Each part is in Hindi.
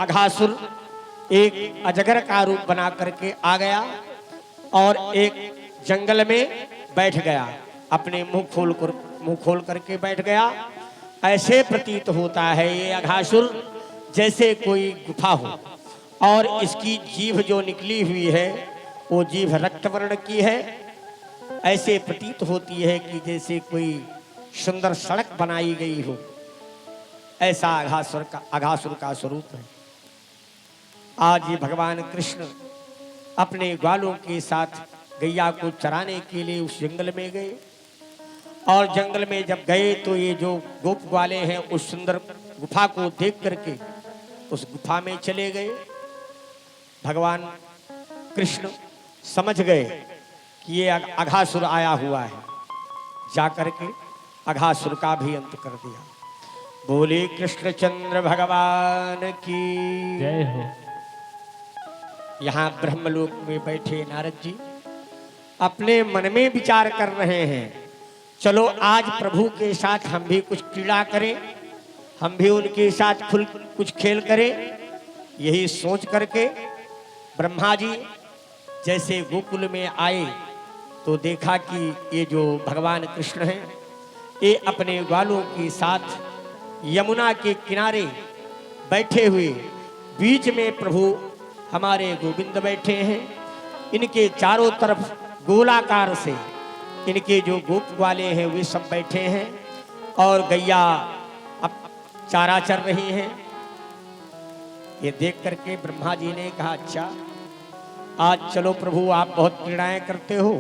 अघासुर एक अजगर का रूप बना करके आ गया और एक जंगल में बैठ गया, अपने मुंह खोल करके बैठ गया। ऐसे प्रतीत होता है ये अघासुर जैसे कोई गुफा हो, और इसकी जीभ जो निकली हुई है वो जीभ रक्त वर्ण की है। ऐसे प्रतीत होती है कि जैसे कोई सुंदर सड़क बनाई गई हो, ऐसा अघासुर का स्वरूप है। आज ये भगवान कृष्ण अपने ग्वालों के साथ गैया को चराने के लिए उस जंगल में गए, और जंगल में जब गए तो ये जो गोप ग्वाले हैं उस सुंदर गुफा को देख करके उस गुफा में चले गए। भगवान कृष्ण समझ गए कि ये अघासुर आया हुआ है, जाकर के अघासुर का भी अंत कर दिया। बोले कृष्णचंद्र भगवान की जय हो। यहाँ ब्रह्मलोक में बैठे नारद जी अपने मन में विचार कर रहे हैं, चलो आज प्रभु के साथ हम भी कुछ क्रीड़ा करें, हम भी उनके साथ कुछ खेल करें। यही सोच करके ब्रह्मा जी जैसे गोकुल में आए तो देखा कि ये जो भगवान कृष्ण हैं ये अपने ग्वालों के साथ यमुना के किनारे बैठे हुए, बीच में प्रभु हमारे गोविंद बैठे हैं। इनके चारों तरफ गोलाकार से इनके जो गोप ग्वाले हैं वे सब बैठे हैं, और गैया अब चारा चर रही हैं। ये देख करके ब्रह्मा जी ने कहा, अच्छा आज चलो प्रभु आप बहुत क्रीड़ाएं करते हो,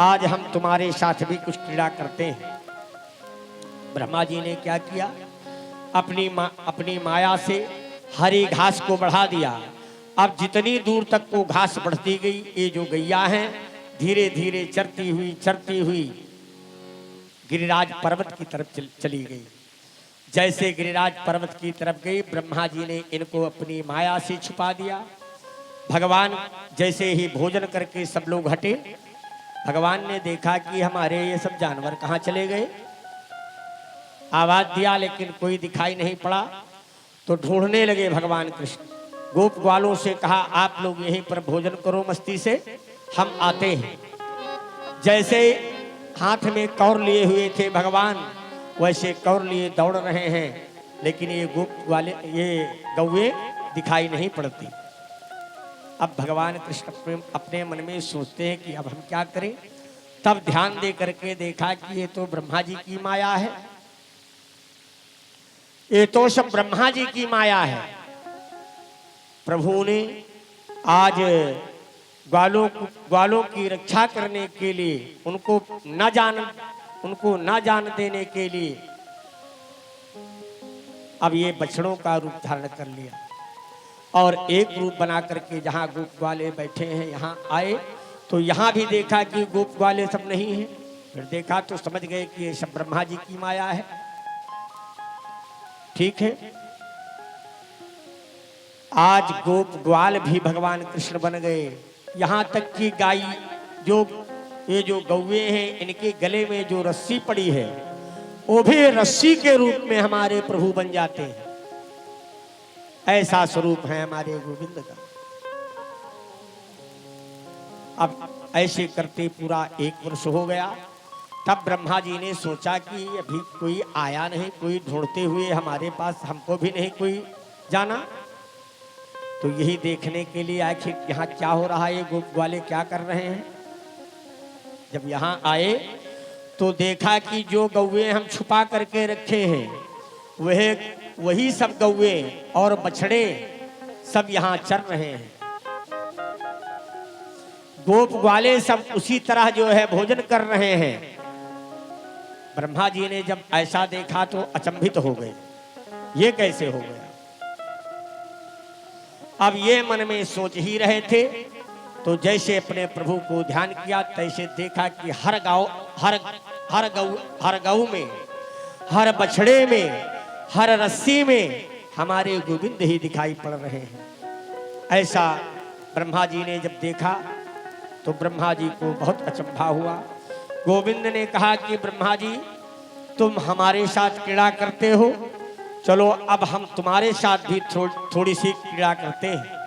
आज हम तुम्हारे साथ भी कुछ क्रीड़ा करते हैं। ब्रह्मा जी ने क्या किया, अपनी माया से हरी घास को बढ़ा दिया। अब जितनी दूर तक वो घास बढ़ती गई, ये जो गैया हैं धीरे धीरे चरती हुई गिरिराज पर्वत की तरफ चली गई। जैसे गिरिराज पर्वत की तरफ गई, ब्रह्मा जी ने इनको अपनी माया से छुपा दिया। भगवान जैसे ही भोजन करके सब लोग हटे, भगवान ने देखा कि हमारे ये सब जानवर कहाँ चले गए। आवाज दिया लेकिन कोई दिखाई नहीं पड़ा, तो ढूंढने लगे भगवान कृष्ण। गोप ग्वालों से कहा, आप लोग यहीं पर भोजन करो मस्ती से, हम आते हैं। जैसे हाथ में कौर लिए हुए थे भगवान, वैसे कौर लिए दौड़ रहे हैं, लेकिन ये गोप ग्वाले, ये गौवे दिखाई नहीं पड़ती। अब भगवान कृष्ण अपने मन में सोचते हैं कि अब हम क्या करें। तब ध्यान दे करके देखा कि ये तो ब्रह्मा जी की माया है, ये तो सब ब्रह्मा जी की माया है। प्रभु ने आज ग्वालों की रक्षा करने के लिए, उनको न जान देने के लिए अब ये बछड़ों का रूप धारण कर लिया, और एक रूप बना करके जहाँ गोप ग्वाले बैठे हैं यहाँ आए, तो यहाँ भी देखा कि गोप ग्वाले सब नहीं है। फिर देखा तो समझ गए कि ये सब ब्रह्मा जी की माया है। ठीक है, आज गोप ग्वाल भी भगवान कृष्ण बन गए। यहाँ तक कि गाय ये जो गौवे हैं, इनके गले में जो रस्सी पड़ी है वो भी रस्सी के रूप में हमारे प्रभु बन जाते हैं। ऐसा स्वरूप है हमारे गोविंद का। अब ऐसे करते पूरा 1 वर्ष हो गया। तब ब्रह्मा जी ने सोचा कि अभी कोई आया नहीं, कोई ढूंढते हुए हमारे पास, हमको भी नहीं कोई जाना, तो यही देखने के लिए आखिर यहाँ क्या हो रहा है, ये गोप ग्वाले क्या कर रहे हैं। जब यहाँ आए तो देखा कि जो गौवे हम छुपा करके रखे हैं वही सब गौवे और बछड़े सब यहाँ चर रहे हैं। गोप ग्वाले सब उसी तरह जो है भोजन कर रहे हैं। ब्रह्मा जी ने जब ऐसा देखा तो अचंभित हो गए, ये कैसे हो गया। अब ये मन में सोच ही रहे थे, तो जैसे अपने प्रभु को ध्यान किया, तैसे देखा कि हर गऊ में, हर बछड़े में, हर रस्सी में हमारे गोविंद ही दिखाई पड़ रहे हैं। ऐसा ब्रह्मा जी ने जब देखा तो ब्रह्मा जी को बहुत अचंभा हुआ। गोविंद ने कहा कि ब्रह्मा जी तुम हमारे साथ क्रीड़ा करते हो, चलो अब हम तुम्हारे साथ भी थोड़ी सी क्रीड़ा करते हैं।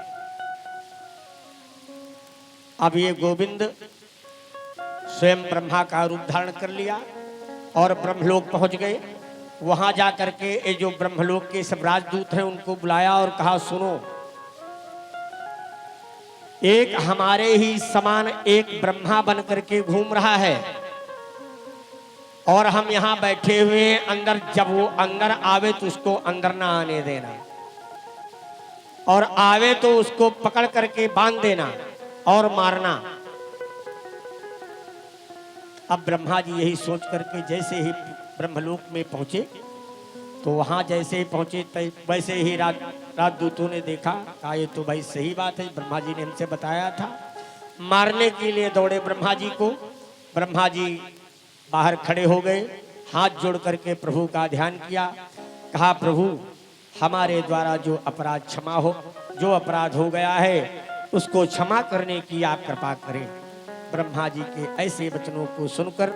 अब ये गोविंद स्वयं ब्रह्मा का रूप धारण कर लिया और ब्रह्मलोक पहुंच गए। वहां जाकर के ये जो ब्रह्मलोक के सब राजदूत हैं उनको बुलाया और कहा, सुनो, एक हमारे ही समान एक ब्रह्मा बन करके घूम रहा है और हम यहां बैठे हुए हैं अंदर। जब वो अंदर आवे तो उसको अंदर ना आने देना, और आवे तो उसको पकड़ करके बांध देना और मारना। अब ब्रह्मा जी यही सोच करके जैसे ही ब्रह्मलोक में पहुंचे तो वहां जैसे ही पहुंचे वैसे ही राजदूतों ने देखा, कहा ये तो भाई सही बात है, ब्रह्मा जी ने हमसे बताया था। मारने के लिए दौड़े ब्रह्मा जी को। ब्रह्मा जी बाहर खड़े हो गए, हाथ जोड़ करके प्रभु का ध्यान किया, कहा, प्रभु हमारे द्वारा जो अपराध क्षमा हो, जो अपराध हो गया है उसको क्षमा करने की आप कृपा करें। ब्रह्मा जी के ऐसे वचनों को सुनकर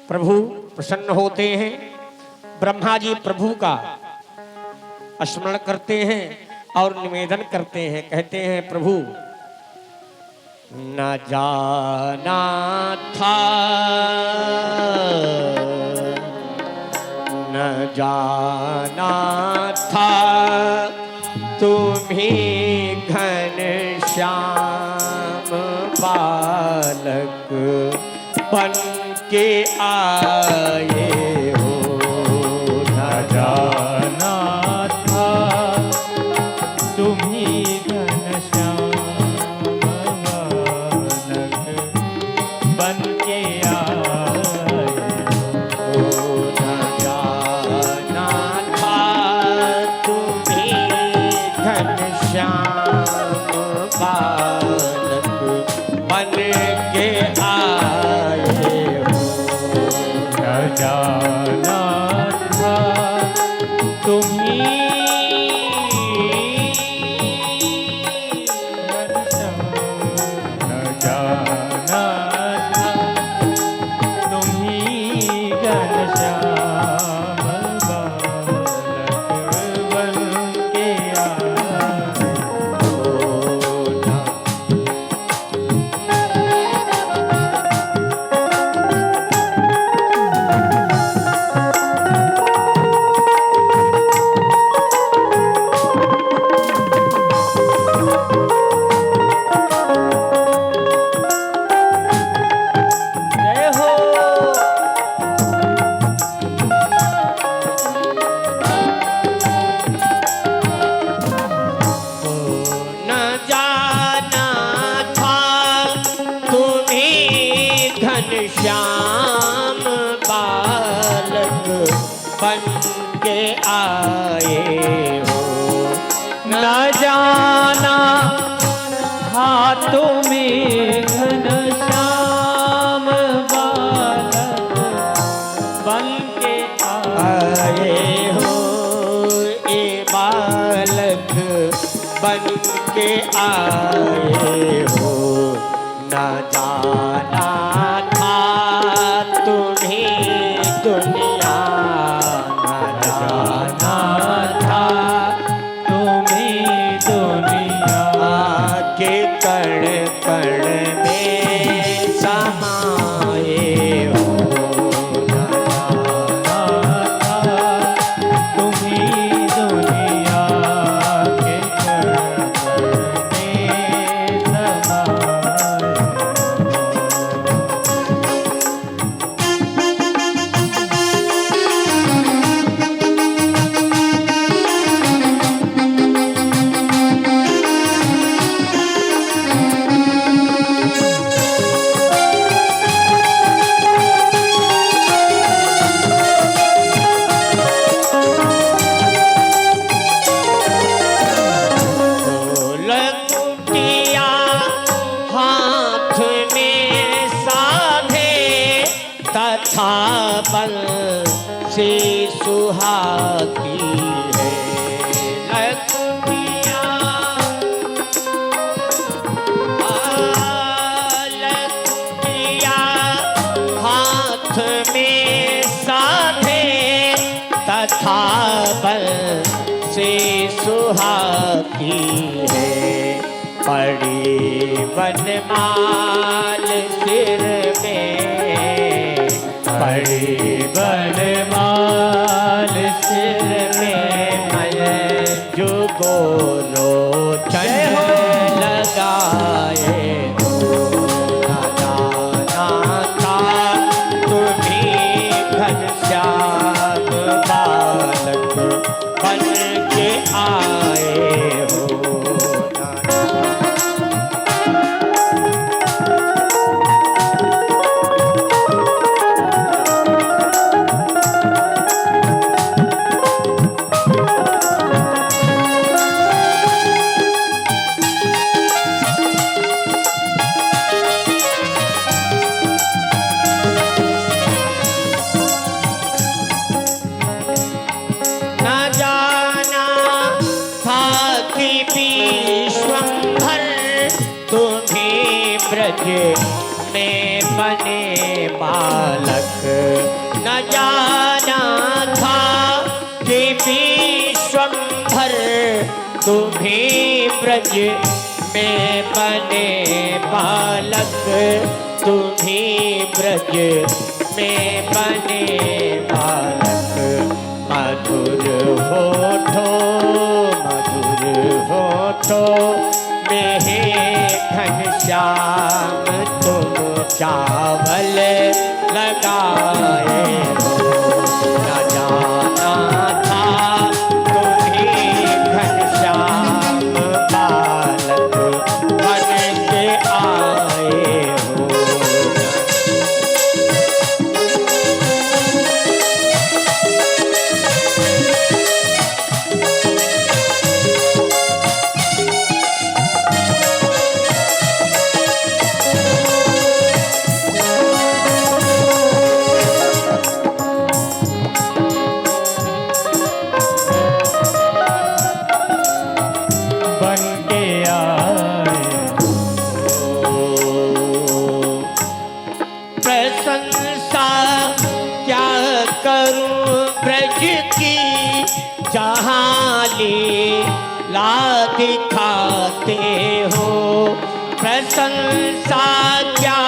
प्रभु प्रसन्न होते हैं। ब्रह्मा जी प्रभु का स्मरण करते हैं और निवेदन करते हैं, कहते हैं, प्रभु न जाना था, न जाना था तुम्ही घनश्याम बालक बन के आए हो। न जाना था तुम्ही घनश्याम बालक बन के आए हो। न जाना था तुम्ही घनश्याम बालक बन के आए हो। न जाना था तुम्ही घनश्याम, न जाना था तुम्ही घनश्याम बालक बन के आए हो। जय हो। न जाना था तुम्हें घनश्याम बालक बन के आए हो। न जाना था तुम्हें घनश्याम बालक बन के आए आए हो, ए बालक बन के आए हो। न जाना था तुम्हें दुनिया, न जाना था तुम्हें दुनिया के कण कण में समाए हो। न था तुम्हें दुनिया के कण में समाए। लकुटिया हाथ में साधे तथा बल से सुहाती है। लकुटिया लकुटिया हाथ में साधे तथा की है, पड़ी वनमाल सिर में, पड़ी बनमाल सिर में जो गोलो चढ़ लगाए ना जाना था तुम्हें घनश्याम बालक बन के आए हो। न जाना था कि विश्वंभर तुम्हें ब्रज में बने बालक, न जाना था कि विश्वंभर तुम्हें ब्रज में बने बालक, तुम्हें ब्रज में बने बालक। मधुर होठो में घनश्याम तुम चावल लगाए हो। न जाना था तुम्हें घनश्याम बालक बन के आए हो। बन के आए प्रशंसा क्या करूं ब्रज की, जहाँ लीला दिखाते हो। प्रशंसा क्या